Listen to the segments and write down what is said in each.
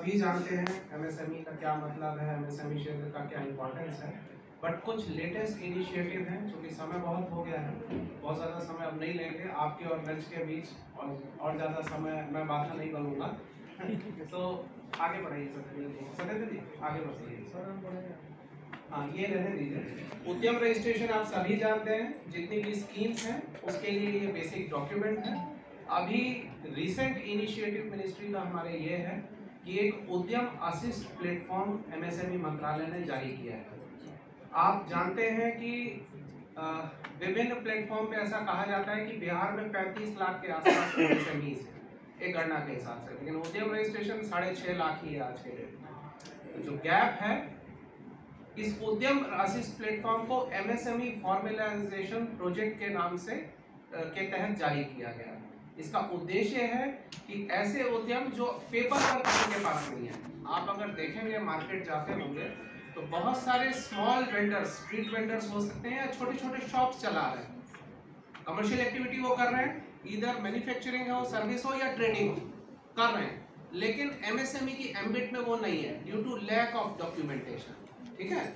सभी जानते हैं एमएसएमई का क्या मतलब है, एमएसएमई क्षेत्र का क्या इम्पोर्टेंस है, बट कुछ लेटेस्ट इनिशिएटिव हैं क्योंकि समय बहुत हो गया है, बहुत ज़्यादा समय अब नहीं लेंगे आपके और लंच के बीच, और ज़्यादा समय मैं बात नहीं करूँगा। तो आगे बढ़ाइए सत्येंद्र जी, आगे बढ़ाइए। हाँ, ये रहने दीजिए। उद्यम रजिस्ट्रेशन आप सभी जानते हैं, जितनी भी स्कीम्स हैं उसके लिए ये बेसिक डॉक्यूमेंट है। अभी रिसेंट इनिशिएटिव मिनिस्ट्री का हमारे ये है कि एक उद्यम असिस्ट प्लेटफॉर्म एमएसएमई मंत्रालय ने जारी किया है। आप जानते हैं कि विभिन्न प्लेटफॉर्म पे ऐसा कहा जाता है कि बिहार में 35 लाख के आसपास एमएसएमईज हैं एक गणना के हिसाब से, लेकिन उद्यम रजिस्ट्रेशन 6.5 लाख ही है आज के डेट में। तो जो गैप है, इस उद्यम असिस्ट प्लेटफॉर्म को एमएसएमई फॉर्मलाइजेशन प्रोजेक्ट के नाम से के तहत जारी किया गया। इसका उद्देश्य है कि ऐसे उद्यम जो पेपर वर्क के पास नहीं है, आप अगर देखेंगे मार्केट जाते होंगे तो बहुत सारे स्मॉल वेंडर्स, स्ट्रीट वेंडर्स हो सकते हैं या छोटे छोटे शॉप्स चला रहे हैं, कमर्शियल एक्टिविटी वो कर रहे हैं, इधर मैन्युफैक्चरिंग हो, सर्विस हो या ट्रेडिंग हो, कर रहे हैं, लेकिन एमएसएमई की एम्बिट में वो नहीं है due to lack of documentation. ठीक है,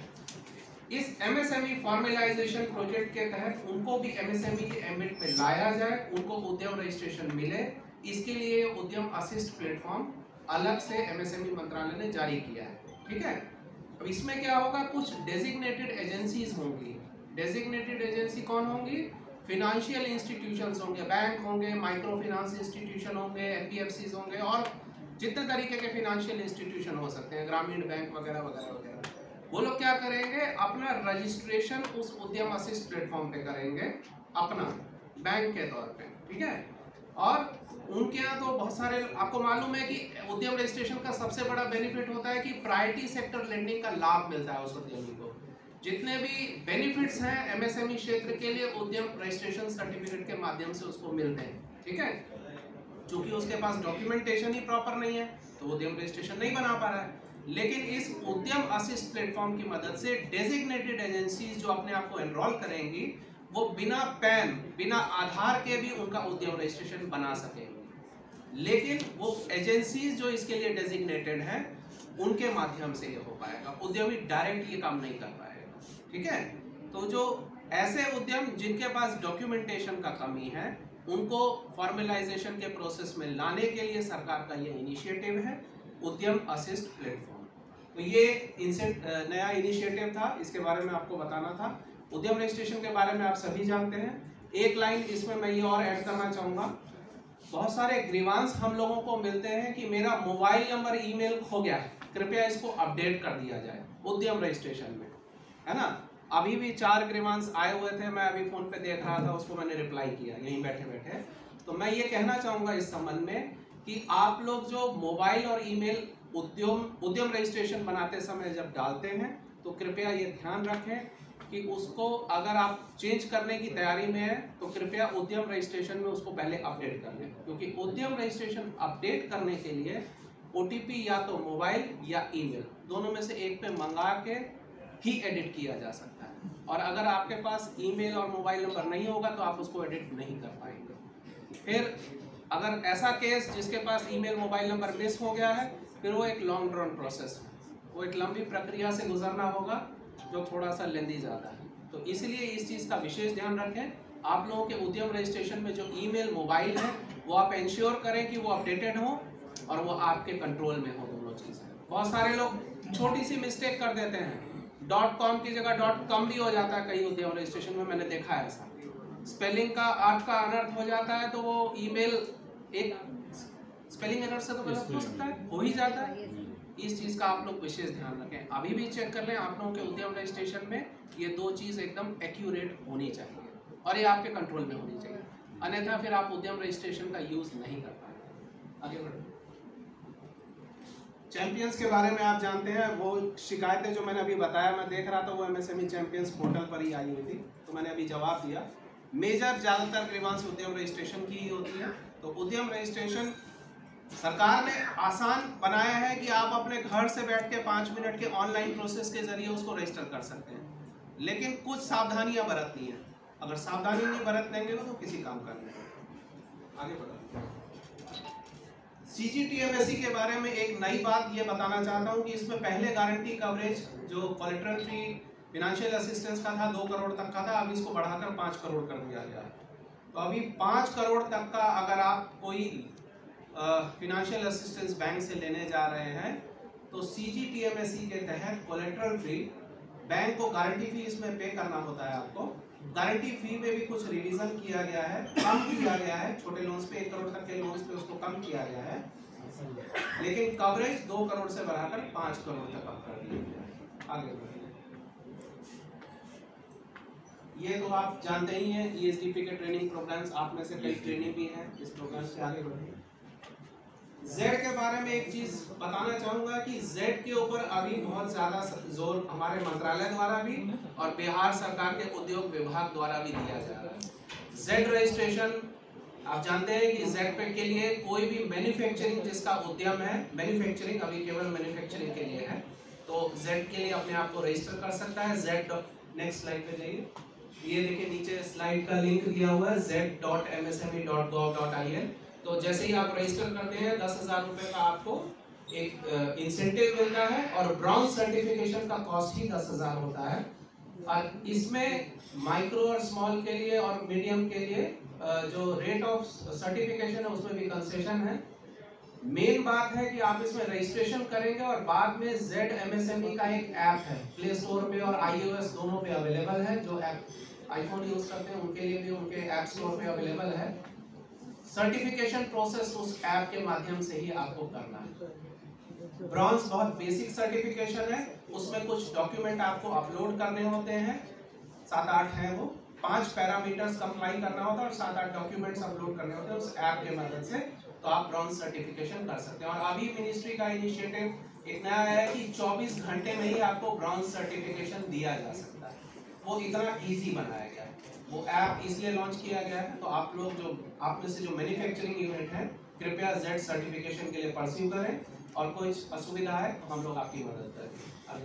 इस एमएसएमई फॉर्मलाइजेशन प्रोजेक्ट के तहत उनको भी एमएसएमई के एम्बिट में लाया जाए, उनको उद्यम रजिस्ट्रेशन मिले, इसके लिए उद्यम असिस्ट प्लेटफॉर्म अलग से एमएसएमई मंत्रालय ने जारी किया है। ठीक है, अब इसमें क्या होगा, कुछ डेजिग्नेटेड एजेंसीज होंगी। डेजिग्नेटेड एजेंसी कौन होंगी? फिनेंशियल इंस्टीट्यूशंस होंगे, बैंक होंगे, माइक्रो फाइनेंस इंस्टीट्यूशन होंगे, एनबीएफसीज होंगे और जितने तरीके के फिनेंशियल इंस्टीट्यूशन हो सकते हैं, ग्रामीण बैंक वगैरह वगैरह वगैरह, वो लोग क्या करेंगे, अपना रजिस्ट्रेशन उस उद्यम असिस्ट प्लेटफॉर्म पे करेंगे अपना बैंक के तौर पे। ठीक है, और उनके यहाँ तो बहुत सारे, आपको मालूम है कि उद्यम रजिस्ट्रेशन का सबसे बड़ा बेनिफिट होता है कि प्रायोरिटी सेक्टर लेंडिंग का लाभ मिलता है उस उद्यमी को। जितने भी बेनिफिट्स हैं एमएसएमई क्षेत्र के लिए उद्यम रजिस्ट्रेशन सर्टिफिकेट के माध्यम से उसको मिलते हैं। ठीक है, चूंकि उसके पास डॉक्यूमेंटेशन ही प्रॉपर नहीं है तो उद्यम रजिस्ट्रेशन नहीं बना पा रहा है, लेकिन इस उद्यम असिस्ट प्लेटफॉर्म की मदद से डेजिग्नेटेड एजेंसीज जो अपने आप को एनरोल करेंगी वो बिना पैन, बिना आधार के भी उनका उद्यम रजिस्ट्रेशन बना सकेंगे। लेकिन वो एजेंसीज जो इसके लिए डेजिग्नेटेड हैं उनके माध्यम से ये हो पाएगा, उद्यमी डायरेक्ट ये काम नहीं कर पाएगा। ठीक है, तो जो ऐसे उद्यम जिनके पास डॉक्यूमेंटेशन का कमी है उनको फॉर्मलाइजेशन के प्रोसेस में लाने के लिए सरकार का ये इनिशिएटिव है उद्यम असिस्ट प्लेटफॉर्म। तो ये नया इनिशिएटिव था, इसके बारे में आपको बताना था। उद्यम रजिस्ट्रेशन के बारे में आप सभी जानते हैं। एक लाइन इसमें मैं ये और ऐड करना चाहूँगा, बहुत सारे ग्रीवांस हम लोगों को मिलते हैं कि मेरा मोबाइल नंबर, ईमेल खो गया है, कृपया इसको अपडेट कर दिया जाए उद्यम रजिस्ट्रेशन में, है ना। अभी भी 4 ग्रीवांस आए हुए थे, मैं अभी फ़ोन पे देख रहा था, उसको मैंने रिप्लाई किया यहीं बैठे बैठे। तो मैं ये कहना चाहूँगा इस संबंध में कि आप लोग जो मोबाइल और ईमेल उद्यम रजिस्ट्रेशन बनाते समय जब डालते हैं तो कृपया ये ध्यान रखें कि उसको अगर आप चेंज करने की तैयारी में है तो कृपया उद्यम रजिस्ट्रेशन में उसको पहले अपडेट कर लें, क्योंकि उद्यम रजिस्ट्रेशन अपडेट करने के लिए ओटीपी या तो मोबाइल या ईमेल दोनों में से एक पे मंगा के ही एडिट किया जा सकता है, और अगर आपके पास ईमेल और मोबाइल नंबर नहीं होगा तो आप उसको एडिट नहीं कर पाएंगे। फिर अगर ऐसा केस जिसके पास ईमेल मोबाइल नंबर मिस हो गया है, फिर वो एक लॉन्ग ड्रॉन प्रोसेस है, वो एक लंबी प्रक्रिया से गुजरना होगा जो थोड़ा सा लेंदी ज़्यादा है। तो इसलिए इस चीज़ का विशेष ध्यान रखें। आप लोगों के उद्यम रजिस्ट्रेशन में जो ईमेल मोबाइल है वो आप इंश्योर करें कि वो अपडेटेड हो और वो आपके कंट्रोल में हो दोनों चीज़ें। बहुत सारे लोग छोटी सी मिस्टेक कर देते हैं, .com की जगह .com भी हो जाता है कई उद्यम रजिस्ट्रेशन में, मैंने देखा है ऐसा। स्पेलिंग का अर्थ का अनर्थ हो जाता है तो वो ईमेल एक स्पेलिंग एरर से तो गलत हो सकता है, हो ही जाता है। इस चीज़ का आप लोग विशेष ध्यान रखें। अभी भी चेक कर लें आप लोगों के उद्यम रजिस्ट्रेशन में ये 2 चीज़ एकदम एक्यूरेट होनी चाहिए और ये आपके कंट्रोल में होनी चाहिए, अन्यथा फिर आप उद्यम रजिस्ट्रेशन का यूज़ नहीं कर पाएंगे। आगे बढ़ो। चैंपियंस के बारे में आप जानते हैं, वो शिकायतें जो मैंने अभी बताया, मैं देख रहा था वो एमएसएमई चैंपियंस पोर्टल पर ही आई हुई थी, तो मैंने अभी जवाब दिया। मेजर ज़्यादातर ग्रीवांस उद्यम रजिस्ट्रेशन की ही होती है। तो उद्यम रजिस्ट्रेशन सरकार ने आसान बनाया है कि आप अपने घर से बैठ के 5 मिनट के ऑनलाइन प्रोसेस के जरिए उसको रजिस्टर कर सकते हैं, लेकिन कुछ सावधानियां बरतनी है। अगर सावधानी नहीं बरत लेंगे तो किसी काम का नहीं। आगे बढ़ो। CGTMSE के बारे में एक नई बात ये बताना चाहता हूँ कि इसमें पहले गारंटी कवरेज जो कोलेटरल फ्री फिनेंशियल असिस्टेंस का था 2 करोड़ तक का था, अभी इसको बढ़ाकर 5 करोड़ कर दिया गया है। तो अभी 5 करोड़ तक का अगर आप कोई फिनेंशियल असिस्टेंस बैंक से लेने जा रहे हैं तो CGTMSE के तहत कोलेटरल फ्री बैंक को गारंटी फी इसमें पे करना होता है आपको। गारंटी फी में भी कुछ रिवीजन किया गया है, कम किया गया है। छोटे लोन्स पे 1 करोड़ तक के लोन्स पे उसको कम किया गया है, लेकिन कवरेज 2 करोड़ से बढ़ाकर 5 करोड़ तक आप कर दिया गया। आगे बढ़िए। ये तो आप जानते ही हैं ESDP के ट्रेनिंग प्रोग्राम्स, आप में से कई ट्रेनिंग भी हैं इस प्रोग्राम से। आगे बढ़िए। Z के बारे में एक चीज बताना चाहूंगा कि Z के ऊपर अभी बहुत ज्यादा जोर हमारे मंत्रालय द्वारा भी और बिहार सरकार के उद्योग विभाग द्वारा भी दिया जा रहा है। Z रजिस्ट्रेशन आप जानते हैं कि Z पे के लिए कोई भी मैन्युफैक्चरिंग जिसका उद्यम है, मैन्युफैक्चरिंग अभी केवल मैन्युफैक्चरिंग के लिए है, तो Z के लिए अपने आप को रजिस्टर कर सकता है। Z नेक्स्ट स्लाइड पे जाइए। ये देखिए नीचे स्लाइड का लिंक दिया हुआ है z.msme.gov.in। तो जैसे ही आप रजिस्टर करते हैं 10,000 रुपए का आपको एक इंसेंटिव मिलता है और ब्राउन सर्टिफिकेशन का कॉस्ट ही 10,000 होता है। और इसमें माइक्रो और स्मॉल के लिए और मीडियम के लिए जो रेट ऑफ सर्टिफिकेशन है उसमें भी कंसेशन है। मेन बात है कि आप इसमें रजिस्ट्रेशन करेंगे और बाद में ZMSME का एक ऐप है, प्ले स्टोर पे और iOS दोनों पे अवेलेबल है। जो ऐप आईफोन यूज करते हैं उनके लिए भी उनके ऐप स्टोर पे अवेलेबल है। सर्टिफिकेशन प्रोसेस उस ऐप के माध्यम से ही आपको करना है। ब्रॉन्ज बहुत बेसिक सर्टिफिकेशन है, उसमें कुछ डॉक्यूमेंट आपको अपलोड करने होते हैं, 7-8 हैं वो। 5 पैरामीटर्स कंप्लाई करना होता है और 7-8 डॉक्यूमेंट्स अपलोड करने होते हैं उस ऐप के मदद से, तो आप ब्रॉन्ज सर्टिफिकेशन कर सकते हैं। और अभी मिनिस्ट्री का इनिशिएटिव एक नया है कि 24 घंटे में ही आपको ब्रॉन्ज सर्टिफिकेशन दिया जा सकता है। वो इतना इजी बनाया गया है, वो ऐप इसलिए लॉन्च किया गया है। तो आप लोग जो आप में से जो मैन्युफैक्चरिंग यूनिट है कृपया Z सर्टिफिकेशन के लिए परस्यू करें और कोई असुविधा है तो हम लोग आपकी मदद करेंगे।